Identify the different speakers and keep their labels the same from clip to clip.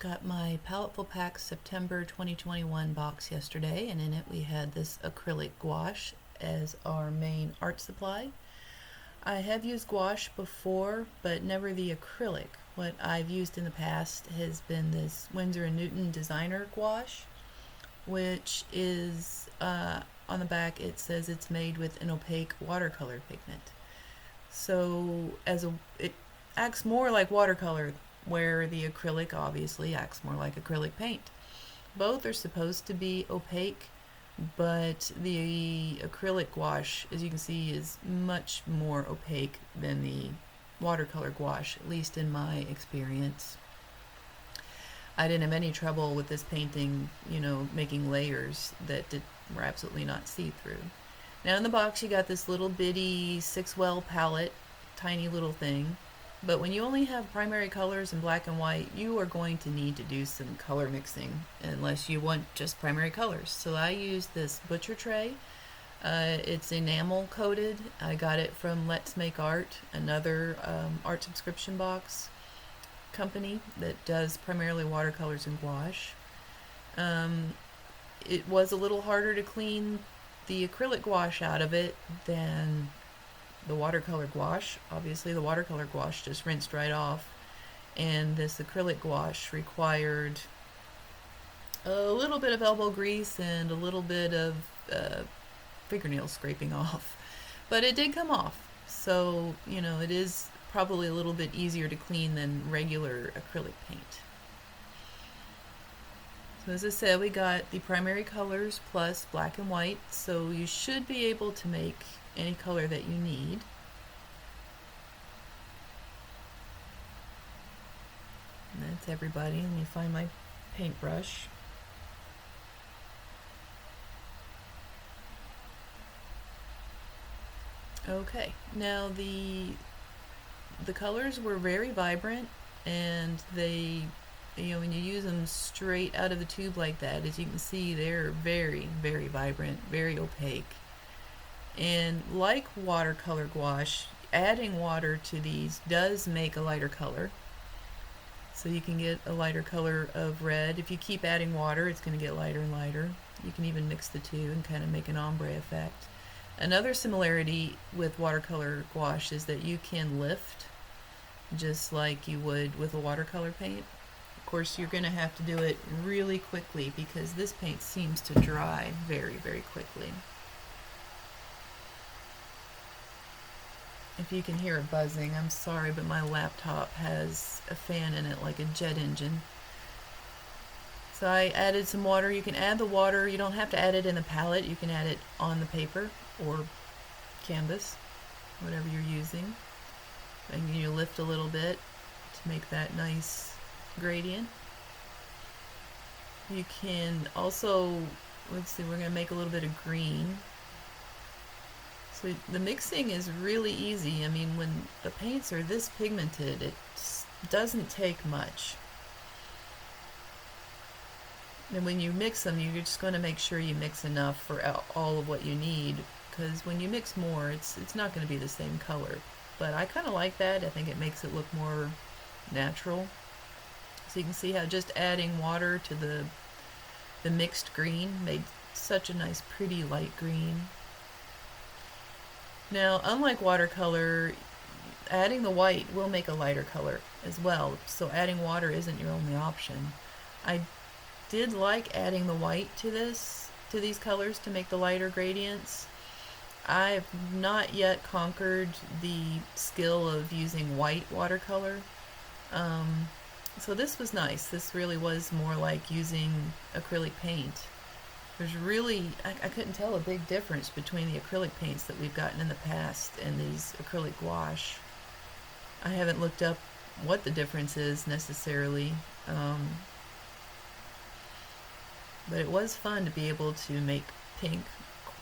Speaker 1: Got my Paletteful Packs September 2021 box yesterday, and in it we had this acrylic gouache as our main art supply. I have used gouache before, but never the acrylic. What I've used in the past has been this Winsor & Newton designer gouache, which is, on the back it says it's made with an opaque watercolor pigment. So it acts more like watercolor, where the acrylic obviously acts more like acrylic paint. Both are supposed to be opaque, but the acrylic gouache, as you can see, is much more opaque than the watercolor gouache, at least in my experience. I didn't have any trouble with this painting, making layers that were absolutely not see-through. Now in the box you got this little bitty 6-well palette, tiny little thing. But when you only have primary colors in black and white, you are going to need to do some color mixing unless you want just primary colors. So I used this butcher tray. It's enamel coated. I got it from Let's Make Art, another art subscription box company that does primarily watercolors and gouache. It was a little harder to clean the acrylic gouache out of it than the watercolor gouache. Obviously the watercolor gouache just rinsed right off, and this acrylic gouache required a little bit of elbow grease and a little bit of fingernail scraping off, but it did come off. So it is probably a little bit easier to clean than regular acrylic paint. So as I said, we got the primary colors plus black and white, so you should be able to make any color that you need. And that's everybody. Let me find my paintbrush. Okay, now the colors were very vibrant, and they, when you use them straight out of the tube like that, as you can see, they're very, very vibrant, very opaque. And like watercolor gouache, adding water to these does make a lighter color. So you can get a lighter color of red. If you keep adding water, it's going to get lighter and lighter. You can even mix the two and kind of make an ombre effect. Another similarity with watercolor gouache is that you can lift just like you would with a watercolor paint. Of course, you're going to have to do it really quickly because this paint seems to dry very, very quickly. If you can hear it buzzing, I'm sorry, but my laptop has a fan in it like a jet engine. So I added some water. You can add the water. You don't have to add it in the palette. You can add it on the paper or canvas, whatever you're using. And you lift a little bit to make that nice gradient. You can also, let's see, we're going to make a little bit of green. So the mixing is really easy. I mean, when the paints are this pigmented, it doesn't take much. And when you mix them, you're just going to make sure you mix enough for all of what you need, because when you mix more, it's not going to be the same color. But I kind of like that. I think it makes it look more natural. So you can see how just adding water to the mixed green made such a nice, pretty light green. Now, unlike watercolor, adding the white will make a lighter color as well, so adding water isn't your only option. I did like adding the white to these colors to make the lighter gradients. I've not yet conquered the skill of using white watercolor. So this was nice. This really was more like using acrylic paint. There's really, I couldn't tell a big difference between the acrylic paints that we've gotten in the past and these acrylic gouache. I haven't looked up what the difference is necessarily, but it was fun to be able to make pink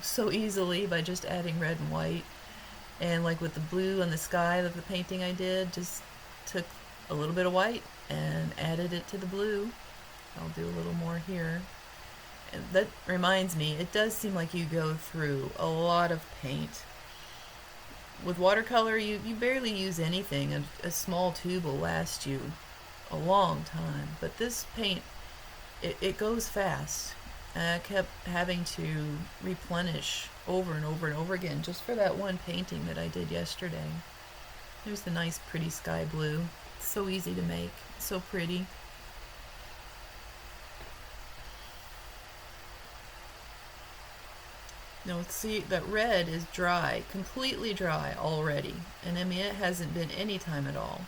Speaker 1: so easily by just adding red and white. And like with the blue and the sky of the painting I did, just took a little bit of white and added it to the blue. I'll do a little more here. That reminds me, it does seem like you go through a lot of paint. With watercolor, you barely use anything. A small tube will last you a long time. But this paint, it goes fast. And I kept having to replenish over and over and over again just for that one painting that I did yesterday. There's the nice pretty sky blue. It's so easy to make, so pretty. Now see, that red is dry, completely dry already. And I mean, it hasn't been any time at all.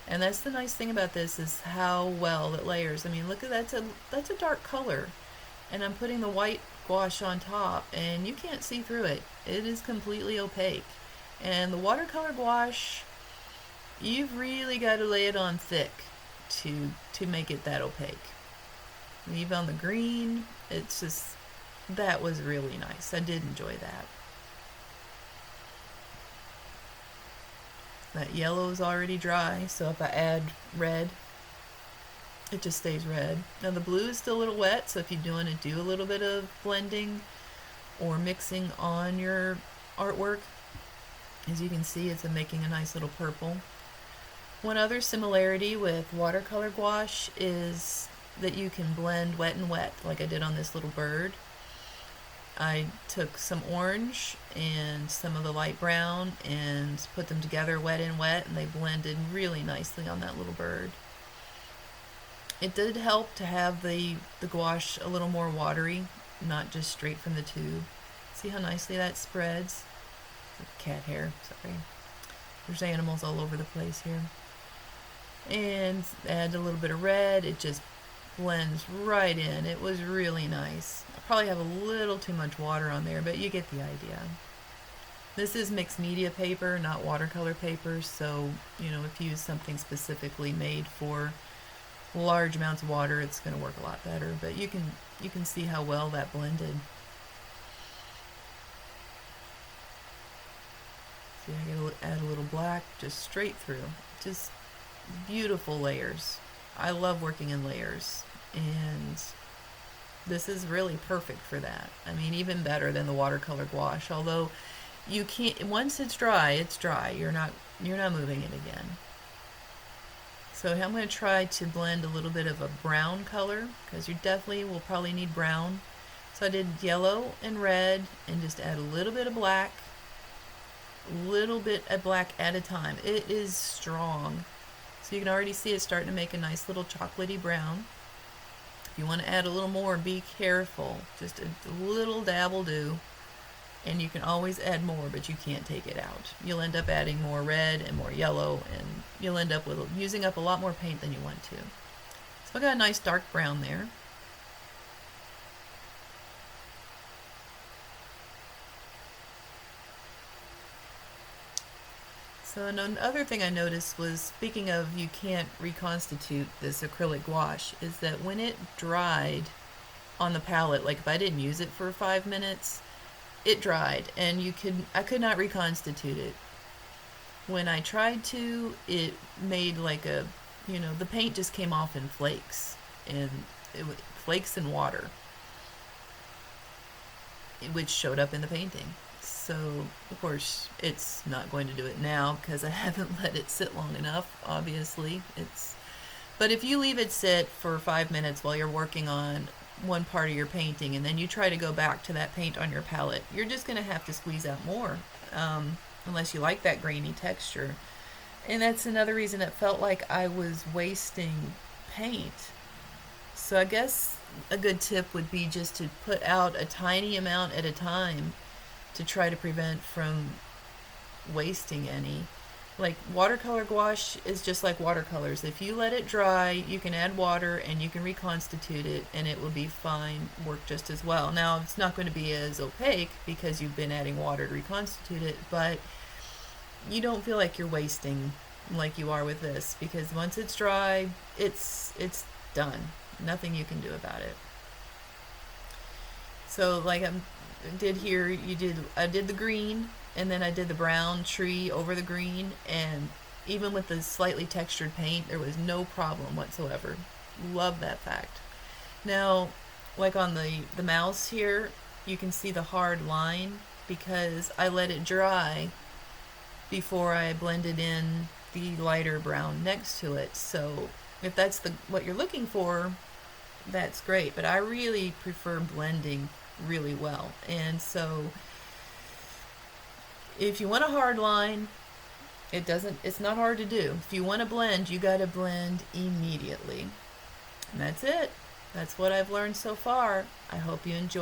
Speaker 1: And that's the nice thing about this, is how well it layers. I mean, look at that's a dark color. And I'm putting the white gouache on top, and you can't see through it. It is completely opaque. And the watercolor gouache, you've really got to lay it on thick to make it that opaque. Leave on the green, it's just, that was really nice. I did enjoy that. That yellow is already dry, so if I add red, it just stays red. Now the blue is still a little wet, so if you do want to do a little bit of blending or mixing on your artwork, as you can see, it's making a nice little purple. One other similarity with watercolor gouache is that you can blend wet and wet, like I did on this little bird. I took some orange and some of the light brown and put them together, wet and wet, and they blended really nicely on that little bird. It did help to have the gouache a little more watery, not just straight from the tube. See how nicely that spreads? Cat hair, sorry. There's animals all over the place here. And add a little bit of red, it just blends right in. It was really nice. I probably have a little too much water on there, but you get the idea. This is mixed media paper, not watercolor paper, so if you use something specifically made for large amounts of water, it's going to work a lot better. But you can see how well that blended. See, I gotta add a little black just straight through. Just beautiful layers. I love working in layers, and this is really perfect for that. I mean, even better than the watercolor gouache, although you can't, once it's dry, you're not moving it again. So I'm going to try to blend a little bit of a brown color, because you definitely will probably need brown. So I did yellow and red, and just add a little bit of black, at a time. It is strong. So you can already see it starting to make a nice little chocolatey brown. If you want to add a little more, be careful. Just a little dab will do. And you can always add more, but you can't take it out. You'll end up adding more red and more yellow, and you'll end up with using up a lot more paint than you want to. So I got a nice dark brown there. So another thing I noticed was, speaking of you can't reconstitute this acrylic gouache, is that when it dried on the palette, like if I didn't use it for 5 minutes, it dried, and I could not reconstitute it. When I tried to, it made like the paint just came off in flakes, and flakes and water, which showed up in the painting. So, of course, it's not going to do it now because I haven't let it sit long enough, obviously. But if you leave it sit for 5 minutes while you're working on one part of your painting, and then you try to go back to that paint on your palette, you're just going to have to squeeze out more, unless you like that grainy texture. And that's another reason it felt like I was wasting paint. So I guess a good tip would be just to put out a tiny amount at a time, to try to prevent from wasting any. Like watercolor gouache is just like watercolors. If you let it dry, you can add water and you can reconstitute it, and it will be fine, work just as well. Now, it's not going to be as opaque because you've been adding water to reconstitute it, but you don't feel like you're wasting like you are with this, because once it's dry, it's done. Nothing you can do about it. So like I did here, I did the green, and then I did the brown tree over the green, and even with the slightly textured paint, there was no problem whatsoever. Love that fact. Now, like on the mouse here, you can see the hard line because I let it dry before I blended in the lighter brown next to it. So If that's what you're looking for, that's great. But I really prefer blending really well. And so if you want a hard line, it's not hard to do. If you want to blend, you got to blend immediately. And that's it. That's what I've learned so far. I hope you enjoy.